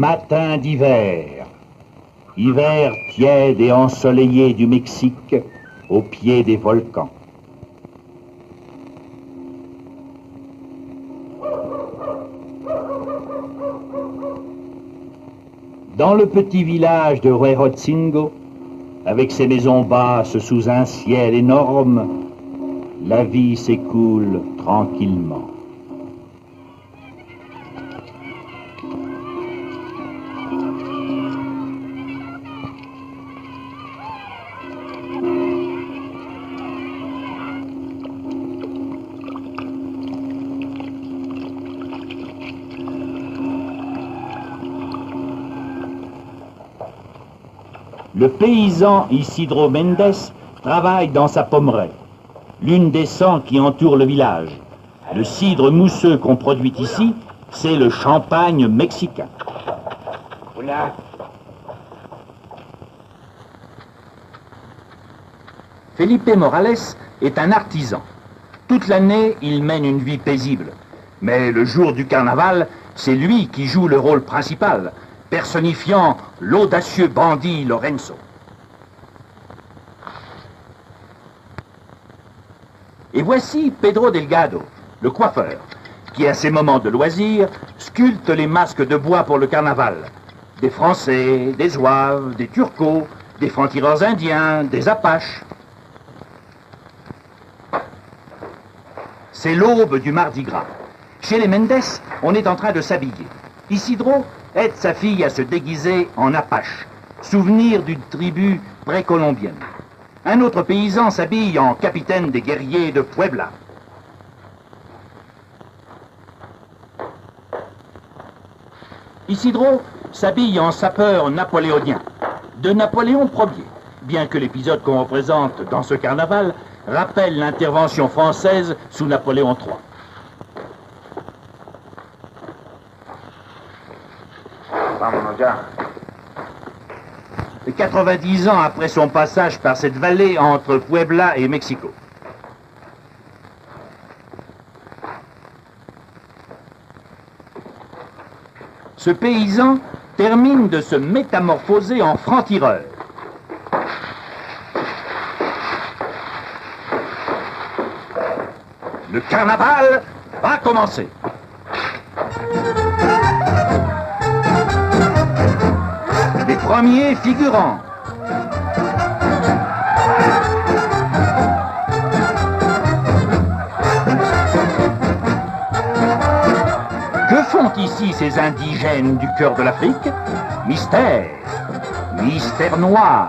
Matin d'hiver. Hiver tiède et ensoleillé du Mexique, au pied des volcans. Dans le petit village de Huejotzingo, avec ses maisons basses sous un ciel énorme, la vie s'écoule tranquillement. Le paysan Isidro Mendes travaille dans sa pommeraie, l'une des 100 qui entourent le village. Le cidre mousseux qu'on produit ici, c'est le champagne mexicain. Felipe Morales est un artisan. Toute l'année, il mène une vie paisible. Mais le jour du carnaval, c'est lui qui joue le rôle principal, personnifiant l'audacieux bandit Lorenzo. Et voici Pedro Delgado, le coiffeur, qui à ses moments de loisir sculpte les masques de bois pour le carnaval. Des Français, des Zouaves, des Turcos, des francs-tireurs indiens, des Apaches. C'est l'aube du Mardi Gras. Chez les Mendes, on est en train de s'habiller. Isidro aide sa fille à se déguiser en Apache, souvenir d'une tribu précolombienne. Un autre paysan s'habille en capitaine des guerriers de Puebla. Isidro s'habille en sapeur napoléonien, de Napoléon Ier, bien que l'épisode qu'on représente dans ce carnaval rappelle l'intervention française sous Napoléon III. Et 90 ans après son passage par cette vallée entre Puebla et Mexico. Ce paysan termine de se métamorphoser en franc-tireur. Le carnaval va commencer. Les premiers figurants. Que font ici ces indigènes du cœur de l'Afrique? Mystère, mystère noir.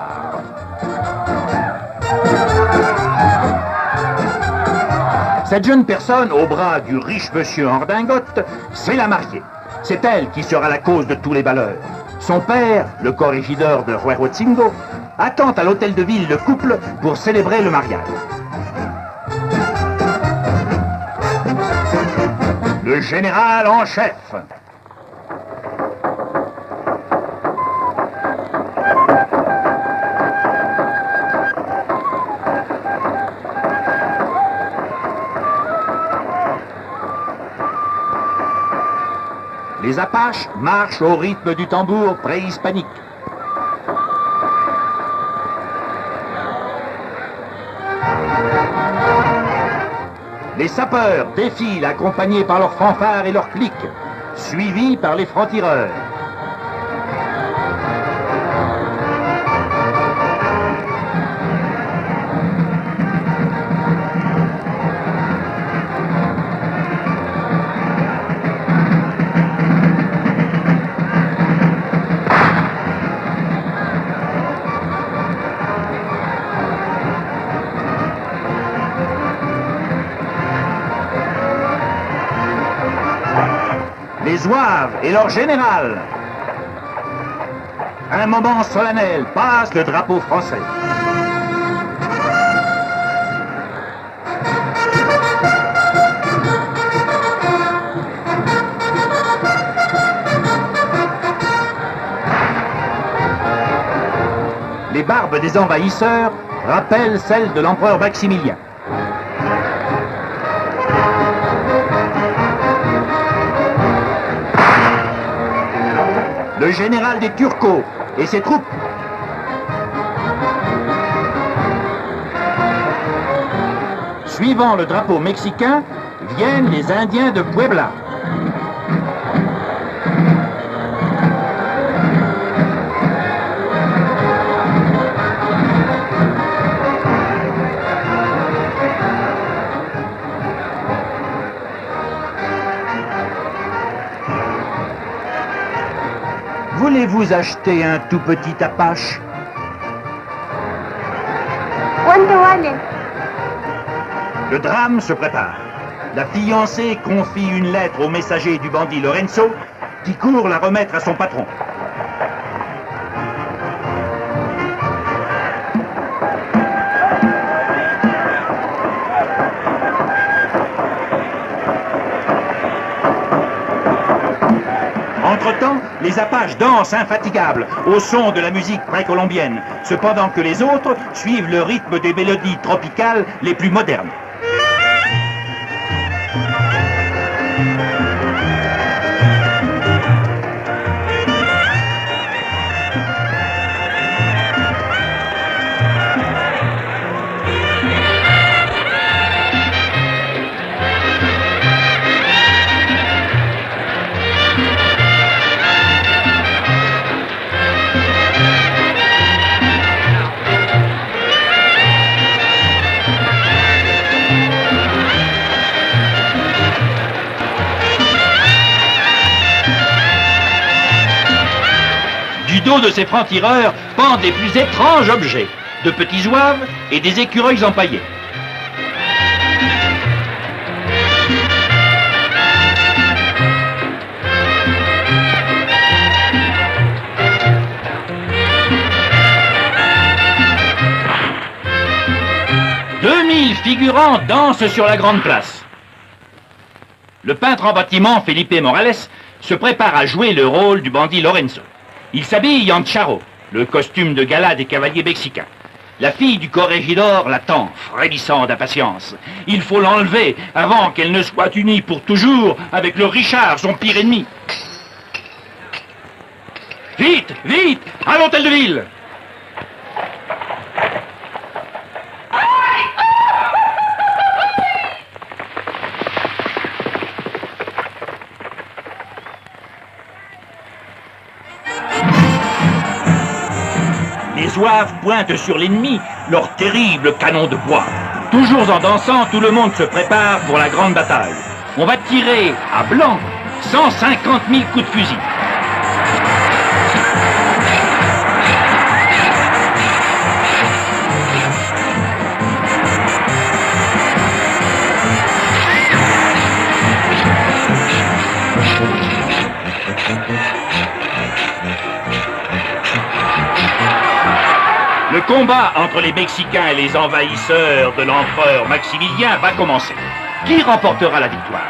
Cette jeune personne, au bras du riche monsieur en redingote, c'est la mariée. C'est elle qui sera la cause de tous les malheurs. Son père, le corrégidor de Huejotzingo, attend à l'hôtel de ville le couple pour célébrer le mariage. Le général en chef. Les Apaches marchent au rythme du tambour préhispanique. Les sapeurs défilent accompagnés par leurs fanfares et leurs clics, suivis par les francs-tireurs. Les Zouaves et leur général. Un moment solennel, passe le drapeau français. Les barbes des envahisseurs rappellent celles de l'empereur Maximilien. Le général des Turcos et ses troupes. Suivant le drapeau mexicain, viennent les Indiens de Puebla. Voulez-vous acheter un tout petit Apache? ¿Cuánto vale? Le drame se prépare. La fiancée confie une lettre au messager du bandit Lorenzo, qui court la remettre à son patron. Entre-temps, les Apaches dansent infatigables au son de la musique précolombienne, cependant que les autres suivent le rythme des mélodies tropicales les plus modernes. Du dos de ces francs-tireurs pendent les plus étranges objets, de petits zouaves et des écureuils empaillés. « 2000 figurants dansent sur la grande place. Le peintre en bâtiment, Felipe Morales, se prépare à jouer le rôle du bandit Lorenzo. Il s'habille en charro, le costume de gala des cavaliers mexicains. La fille du corregidor l'attend, frémissant d'impatience. Il faut l'enlever avant qu'elle ne soit unie pour toujours avec le Richard, son pire ennemi. Vite, vite, à l'hôtel de ville! Les zouaves pointent sur l'ennemi leur terrible canon de bois. Toujours en dansant, tout le monde se prépare pour la grande bataille. On va tirer à blanc 150 000 coups de fusil. Le combat entre les Mexicains et les envahisseurs de l'empereur Maximilien va commencer. Qui remportera la victoire?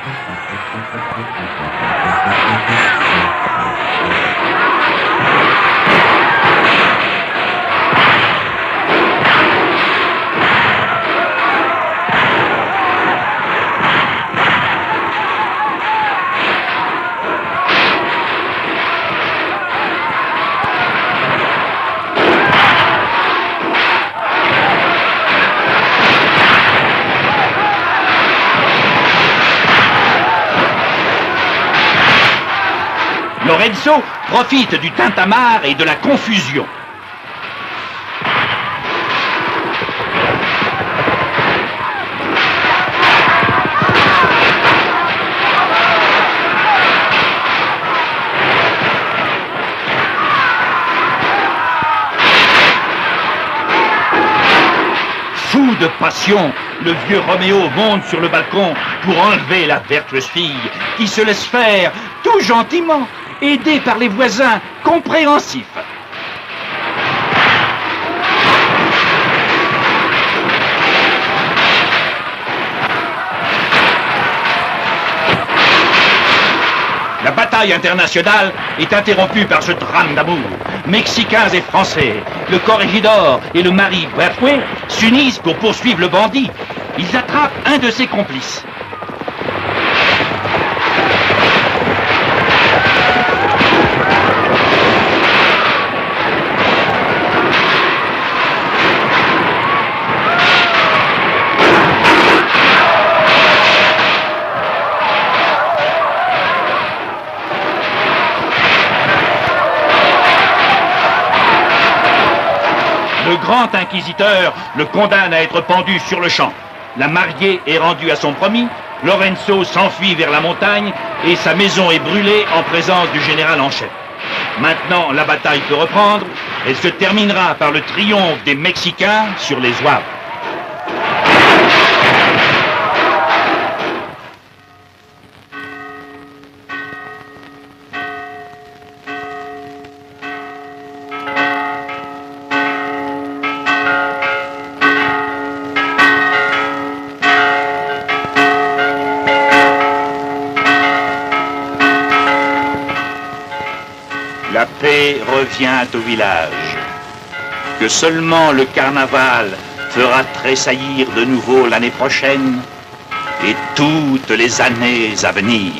Lorenzo profite du tintamarre et de la confusion. Fou de passion, le vieux Roméo monte sur le balcon pour enlever la vertueuse fille qui se laisse faire tout gentiment, aidé par les voisins compréhensifs. La bataille internationale est interrompue par ce drame d'amour. Mexicains et Français, le corregidor et le mari Bertoué s'unissent pour poursuivre le bandit. Ils attrapent un de ses complices. Le grand inquisiteur le condamne à être pendu sur le champ. La mariée est rendue à son promis, Lorenzo s'enfuit vers la montagne et sa maison est brûlée en présence du général en chef. Maintenant, la bataille peut reprendre. Elle se terminera par le triomphe des Mexicains sur les Zouaves. La paix revient au village, que seulement le carnaval fera tressaillir de nouveau l'année prochaine et toutes les années à venir.